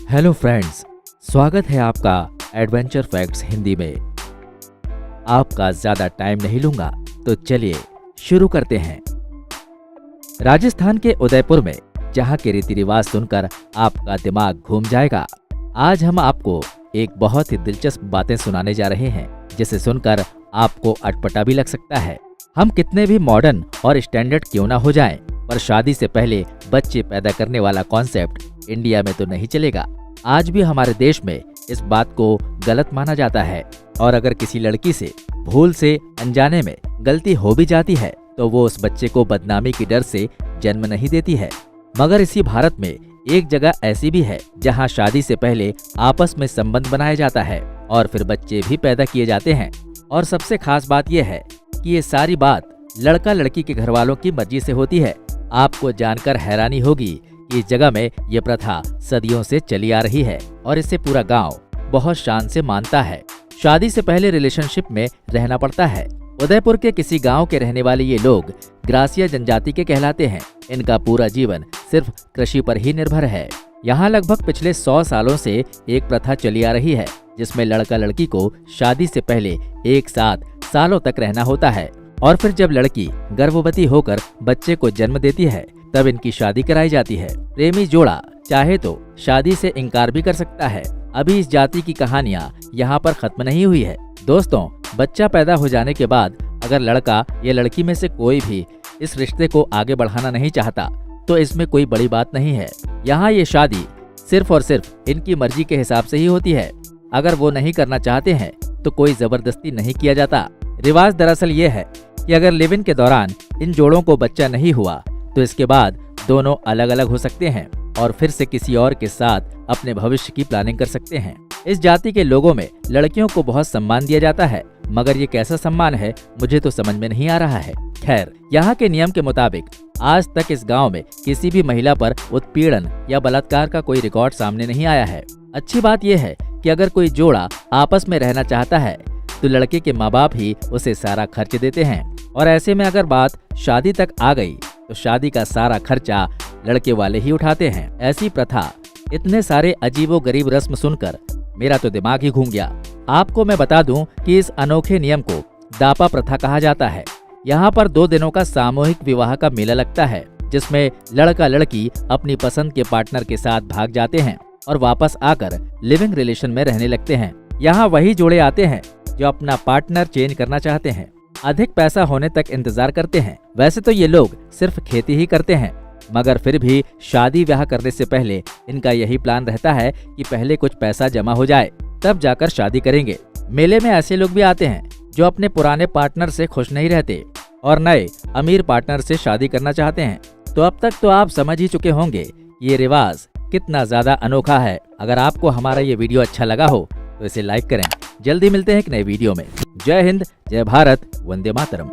Hello friends, स्वागत है आपका एडवेंचर फैक्ट्स हिंदी में। आपका ज्यादा टाइम नहीं लूंगा, तो चलिए शुरू करते हैं। राजस्थान के उदयपुर में जहां के रीति रिवाज सुनकर आपका दिमाग घूम जाएगा, आज हम आपको एक बहुत ही दिलचस्प बातें सुनाने जा रहे हैं, जिसे सुनकर आपको अटपटा भी लग सकता है। हम कितने भी मॉडर्न और स्टैंडर्ड क्यों ना हो जाएं, पर शादी से पहले बच्चे पैदा करने वाला कॉन्सेप्ट इंडिया में तो नहीं चलेगा। आज भी हमारे देश में इस बात को गलत माना जाता है, और अगर किसी लड़की से भूल से अनजाने में गलती हो भी जाती है, तो वो उस बच्चे को बदनामी की डर से जन्म नहीं देती है। मगर इसी भारत में एक जगह ऐसी भी है जहां शादी से पहले आपस में संबंध बनाया जाता है और फिर बच्चे भी पैदा किए जाते हैं। और सबसे खास बात यह है कि ये सारी बात लड़का लड़की के घर वालों की मर्जी से होती है। आपको जानकर हैरानी होगी कि इस जगह में ये प्रथा सदियों से चली आ रही है और इसे पूरा गांव बहुत शान से मानता है। शादी से पहले रिलेशनशिप में रहना पड़ता है। उदयपुर के किसी गांव के रहने वाले ये लोग ग्रासिया जनजाति के कहलाते हैं। इनका पूरा जीवन सिर्फ कृषि पर ही निर्भर है। यहाँ लगभग पिछले 100 सालों से एक प्रथा चली आ रही है, जिसमें लड़का लड़की को शादी से पहले एक साथ सालों तक रहना होता है, और फिर जब लड़की गर्भवती होकर बच्चे को जन्म देती है, तब इनकी शादी कराई जाती है। प्रेमी जोड़ा चाहे तो शादी से इनकार भी कर सकता है। अभी इस जाति की कहानियां यहाँ पर खत्म नहीं हुई है। दोस्तों, बच्चा पैदा हो जाने के बाद अगर लड़का या लड़की में से कोई भी इस रिश्ते को आगे बढ़ाना नहीं चाहता, तो इसमें कोई बड़ी बात नहीं है। यहाँ ये शादी सिर्फ और सिर्फ इनकी मर्जी के हिसाब से ही होती है। अगर वो नहीं करना चाहते हैं तो कोई जबरदस्ती नहीं किया जाता। रिवाज दरअसल ये है कि अगर लिव इन के दौरान इन जोड़ों को बच्चा नहीं हुआ, तो इसके बाद दोनों अलग अलग हो सकते हैं और फिर से किसी और के साथ अपने भविष्य की प्लानिंग कर सकते हैं। इस जाति के लोगों में लड़कियों को बहुत सम्मान दिया जाता है, मगर ये कैसा सम्मान है मुझे तो समझ में नहीं आ रहा है। खैर, यहाँ के नियम के मुताबिक आज तक इस गांव में किसी भी महिला पर उत्पीड़न या बलात्कार का कोई रिकॉर्ड सामने नहीं आया है। अच्छी बात यह है कि अगर कोई जोड़ा आपस में रहना चाहता है, तो लड़के के माँ बाप ही उसे सारा खर्च देते हैं, और ऐसे में अगर बात शादी तक आ गई तो शादी का सारा खर्चा लड़के वाले ही उठाते हैं। ऐसी प्रथा, इतने सारे अजीबो गरीब रस्म सुनकर मेरा तो दिमाग ही घूम गया। आपको मैं बता दूं कि इस अनोखे नियम को दापा प्रथा कहा जाता है। यहाँ पर 2 दिनों का सामूहिक विवाह का मेला लगता है, जिसमें लड़का लड़की अपनी पसंद के पार्टनर के साथ भाग जाते हैं और वापस आकर लिविंग रिलेशन में रहने लगते हैं। यहाँ वही जोड़े आते हैं जो अपना पार्टनर चेंज करना चाहते हैं। अधिक पैसा होने तक इंतजार करते हैं। वैसे तो ये लोग सिर्फ खेती ही करते हैं, मगर फिर भी शादी ब्याह करने से पहले इनका यही प्लान रहता है कि पहले कुछ पैसा जमा हो जाए, तब जाकर शादी करेंगे। मेले में ऐसे लोग भी आते हैं जो अपने पुराने पार्टनर से खुश नहीं रहते और नए अमीर पार्टनर से शादी करना चाहते हैं। तो अब तक तो आप समझ ही चुके होंगे ये रिवाज कितना ज्यादा अनोखा है। अगर आपको हमारा ये वीडियो अच्छा लगा हो तो इसे लाइक करें। जल्दी मिलते हैं एक नए वीडियो में। जय हिंद, जय भारत, वंदे मातरम।